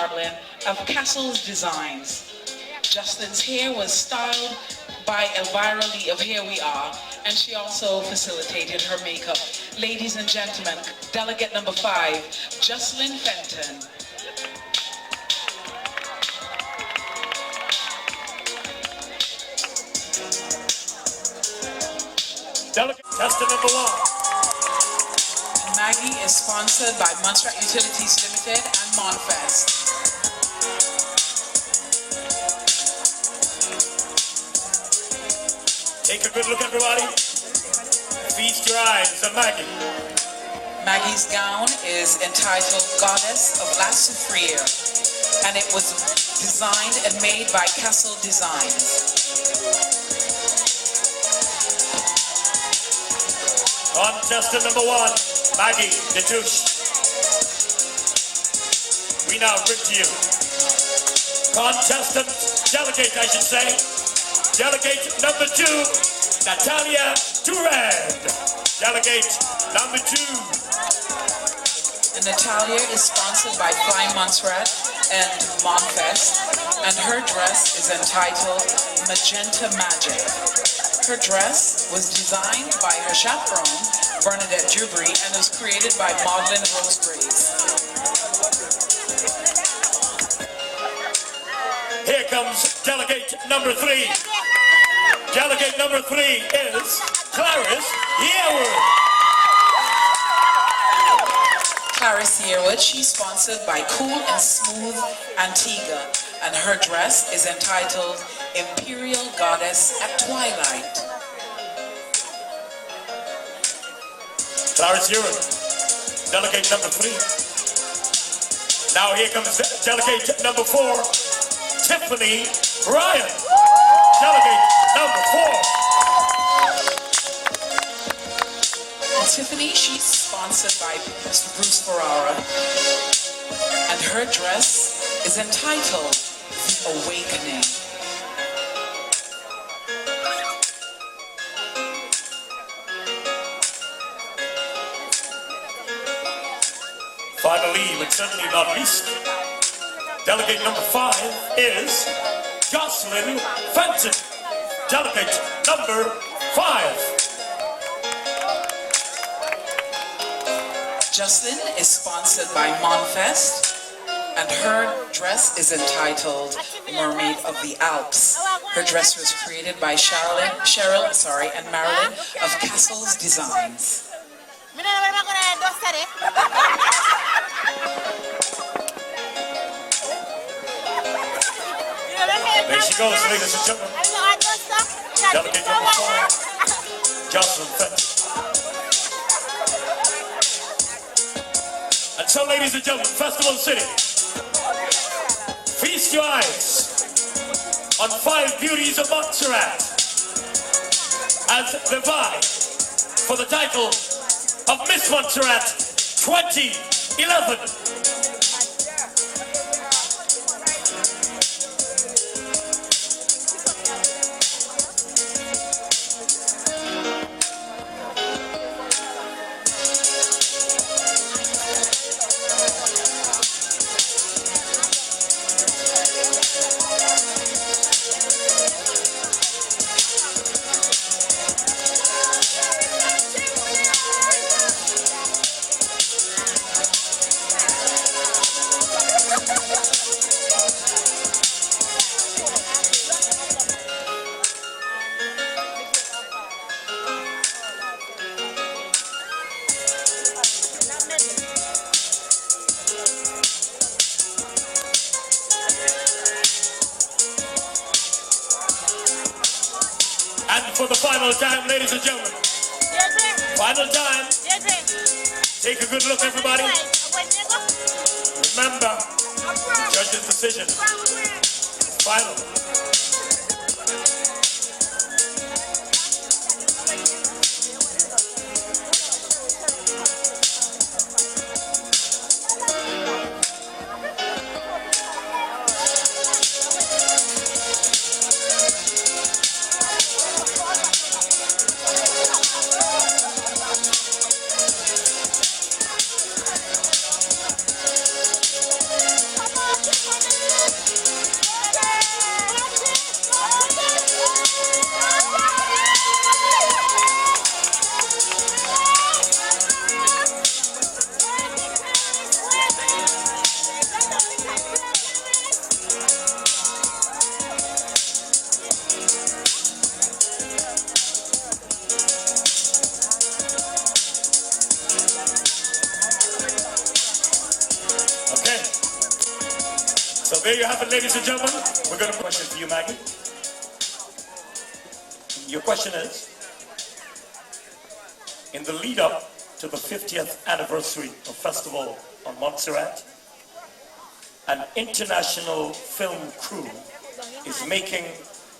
Charlene of Castle's Designs. Jocelyn's hair was styled by Elvira Lee of Here We Are, and she also facilitated her makeup. Ladies and gentlemen, delegate number 5, Jocelyn Fenton. Delegate contestant number 1. Maggie is sponsored by Montserrat Utilities Limited and Monfest. Take a good look, everybody. Feast your eyes on Maggie. Maggie's gown is entitled Goddess of La Soufrière, and it was designed and made by Castle Designs. Contestant number 1, Maggie Detouche. We now bring to you contestant, delegate I should say, delegate number 2, Natalia Durand. Delegate number 2. And Natalia is sponsored by Fly Montserrat and Monfest, and her dress is entitled Magenta Magic. Her dress was designed by her chaperone, Bernadette Dubry, and was created by Maudlin Rose Grace. Here comes delegate number 3. Delegate number 3 is Clarice Yearwood. Clarice Yearwood, she's sponsored by Cool and Smooth Antigua, and her dress is entitled Imperial Goddess at Twilight. Clarice Yearwood, delegate number 3. Now here comes delegate number 4, Tiffany Ryan. Delegate number 4. And Tiffany, she's sponsored by Mr. Bruce Ferrara, and her dress is entitled The Awakening. Finally, but certainly not least, delegate number 5 is Jocelyn Fenton. Delegate number 5. Jocelyn is sponsored by Monfest, and her dress is entitled Mermaid of the Alps. Her dress was created by Cheryl and Marilyn of Castle's Designs. There she goes, ladies and gentlemen. Delegate number 5, Jocelyn Fenton. And so, ladies and gentlemen, Festival City, feast your eyes on 5 beauties of Montserrat as they vie for the title of Miss Montserrat 2011. And for the final time, ladies and gentlemen, final time, take a good look, everybody. Remember, the judge's decision is final. So there you have it, ladies and gentlemen. We're going to question for you, Maggie. Your question is, in the lead up to the 50th anniversary of Festival on Montserrat, an international film crew is making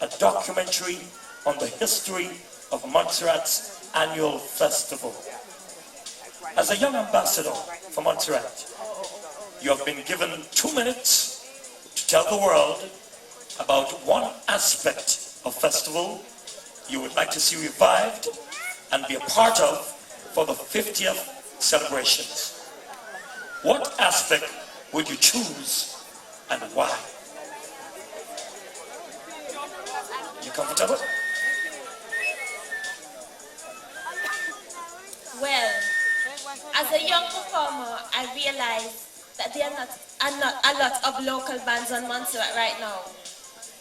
a documentary on the history of Montserrat's annual festival. As a young ambassador for Montserrat, you have been given 2 minutes to tell the world about one aspect of festival you would like to see revived and be a part of for the 50th celebrations. What aspect would you choose and why? You comfortable? Well, as a young performer, I realized that there are not a lot of local bands on Montserrat right now.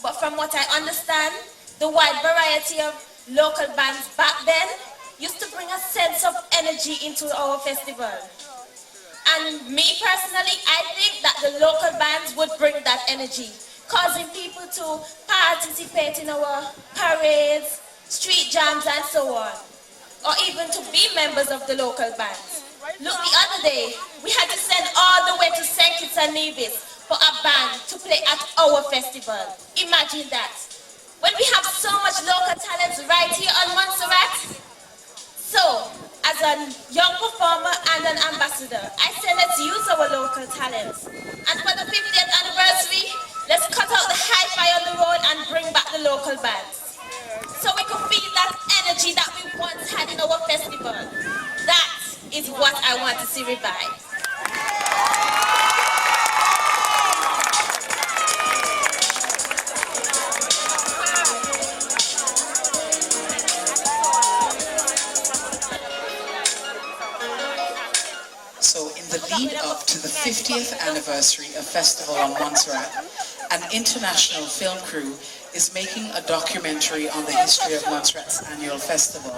But from what I understand, the wide variety of local bands back then used to bring a sense of energy into our festival. And me personally, I think that the local bands would bring that energy, causing people to participate in our parades, street jams and so on, or even to be members of the local bands. Look, the other day, we had to send all the way to St. Kitts and Nevis for a band to play at our festival. Imagine that. When we have so much local talents right here on Montserrat. So, as a young performer and an ambassador, I say let's use our local talents. And for the 50th anniversary, let's cut out the hi-fi on the road and bring back the local bands. So we can feel that energy that we once had in our festival. That is what I want to see revived. So in the lead up to the 50th anniversary of Festival on Montserrat, an international film crew is making a documentary on the history of Montserrat's annual festival.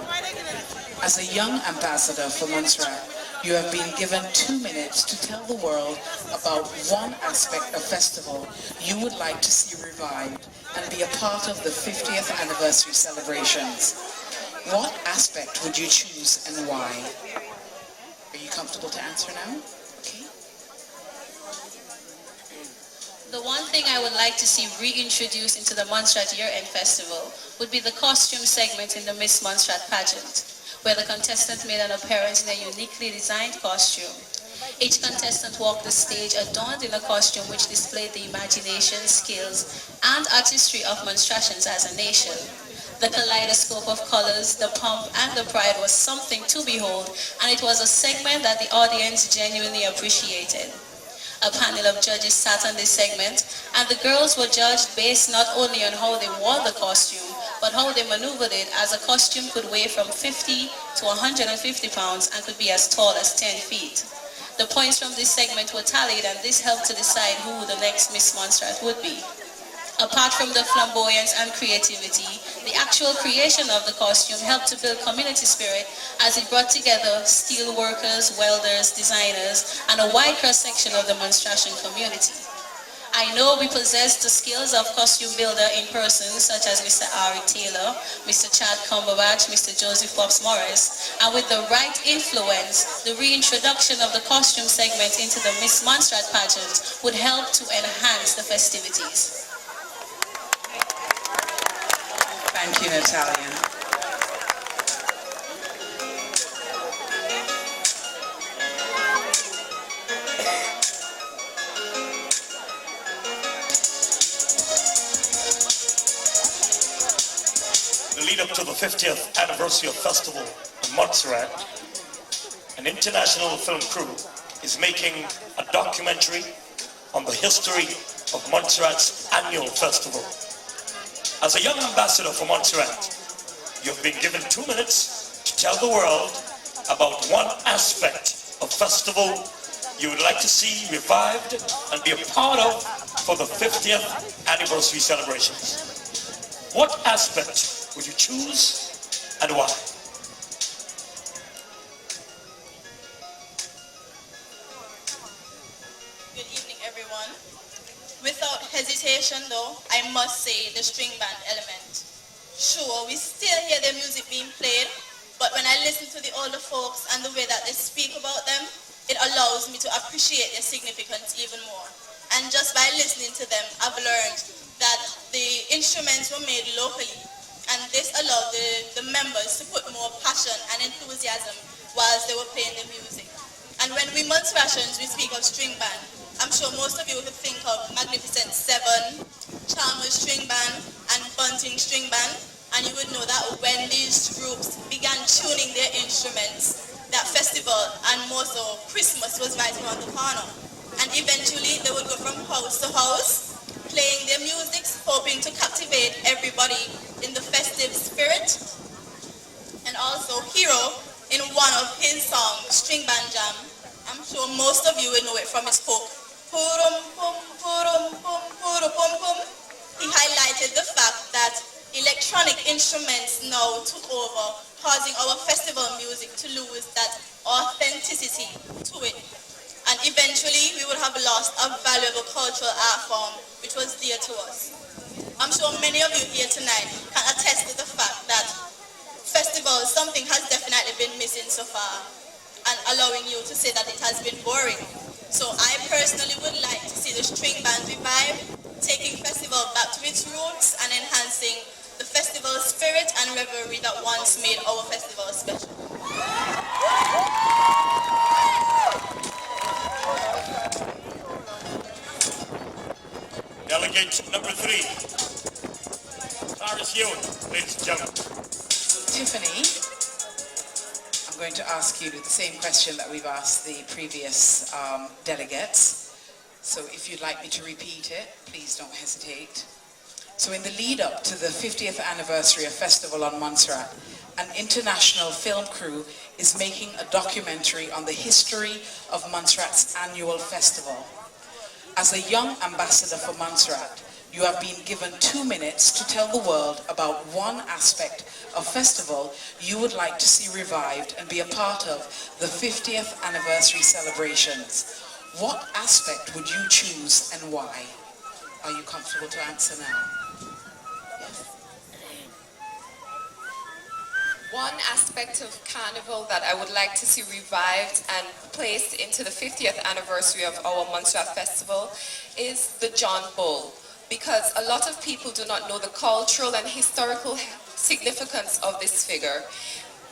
As a young ambassador for Montserrat, you have been given 2 minutes to tell the world about one aspect of festival you would like to see revived and be a part of the 50th anniversary celebrations. What aspect would you choose and why? Are you comfortable to answer now? Okay. The one thing I would like to see reintroduced into the Montserrat Year-End Festival would be the costume segment in the Miss Montserrat pageant, where the contestant made an appearance in a uniquely designed costume. Each contestant walked the stage adorned in a costume which displayed the imagination, skills, and artistry of Montserratians as a nation. The kaleidoscope of colors, the pomp, and the pride was something to behold, and it was a segment that the audience genuinely appreciated. A panel of judges sat on this segment, and the girls were judged based not only on how they wore the costume, but how they maneuvered it, as a costume could weigh from 50 to 150 pounds and could be as tall as 10 feet. The points from this segment were tallied, and this helped to decide who the next Miss Montserrat would be. Apart from the flamboyance and creativity, the actual creation of the costume helped to build community spirit, as it brought together steel workers, welders, designers, and a wide cross-section of the Montserratian community. I know we possess the skills of costume builder in person, such as Mr. Ari Taylor, Mr. Chad Cumberbatch, Mr. Joseph Pops Morris, and with the right influence, the reintroduction of the costume segment into the Miss Montserrat pageant would help to enhance the festivities. Thank you, Natalia. The lead up to the 50th anniversary of Festival in Montserrat, an international film crew is making a documentary on the history of Montserrat's annual festival. As a young ambassador for Montserrat, you've been given 2 minutes to tell the world about one aspect of festival you would like to see revived and be a part of for the 50th anniversary celebrations. What aspect would you choose and why? Good evening, everyone. Without hesitation though, I must say the string band element. Sure, we still hear their music being played, but when I listen to the older folks and the way that they speak about them, it allows me to appreciate their significance even more. And just by listening to them, I've learned that the instruments were made locally, and this allowed the members to put more passion and enthusiasm whilst they were playing the music. And when we Montserratians, we speak of string band, I'm sure most of you could think of Magnificent Seven, Chalmers String Band, and Bunting String Band, and you would know that when these groups began tuning their instruments, that festival, and more so Christmas, was right around the corner. And eventually they would go from house to house, playing their music, hoping to captivate everybody in the festive spirit. And also Hero, in one of his songs, String Band Jam, I'm sure most of you will know it from his hook. Purum pum purum pum purum pum pum. He highlighted the fact that electronic instruments now took over, causing our festival music to lose that authenticity to it. And eventually we would have lost a valuable cultural art form which was dear to us. I'm sure many of you here tonight can attest to the fact that festivals, something has definitely been missing so far, and allowing you to say that it has been boring. So I personally would like to see the string band revive, taking festival back to its roots and enhancing the festival spirit and revelry that once made our festival special. Delegate number 3, Paris Young, ladies and gentlemen. Tiffany, I'm going to ask you the same question that we've asked the previous delegates. So if you'd like me to repeat it, please don't hesitate. So in the lead up to the 50th anniversary of Festival on Montserrat, an international film crew is making a documentary on the history of Montserrat's annual festival. As a young ambassador for Montserrat, you have been given 2 minutes to tell the world about one aspect of festival you would like to see revived and be a part of the 50th anniversary celebrations. What aspect would you choose and why? Are you comfortable to answer now? One aspect of Carnival that I would like to see revived and placed into the 50th anniversary of our Montserrat Festival is the John Bull, because a lot of people do not know the cultural and historical significance of this figure.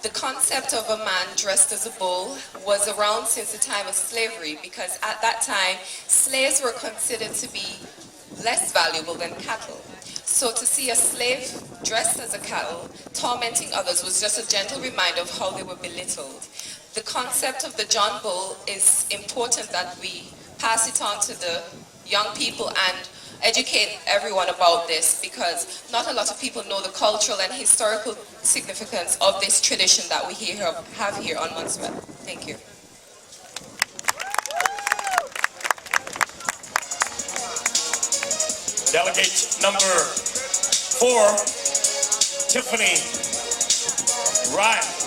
The concept of a man dressed as a bull was around since the time of slavery, because at that time, slaves were considered to be less valuable than cattle. So to see a slave dressed as a cattle tormenting others was just a gentle reminder of how they were belittled. The concept of the John Bull is important that we pass it on to the young people and educate everyone about this, because not a lot of people know the cultural and historical significance of this tradition that we have here on Montserrat. Thank you. Delegate number 4, Tiffany Ryan.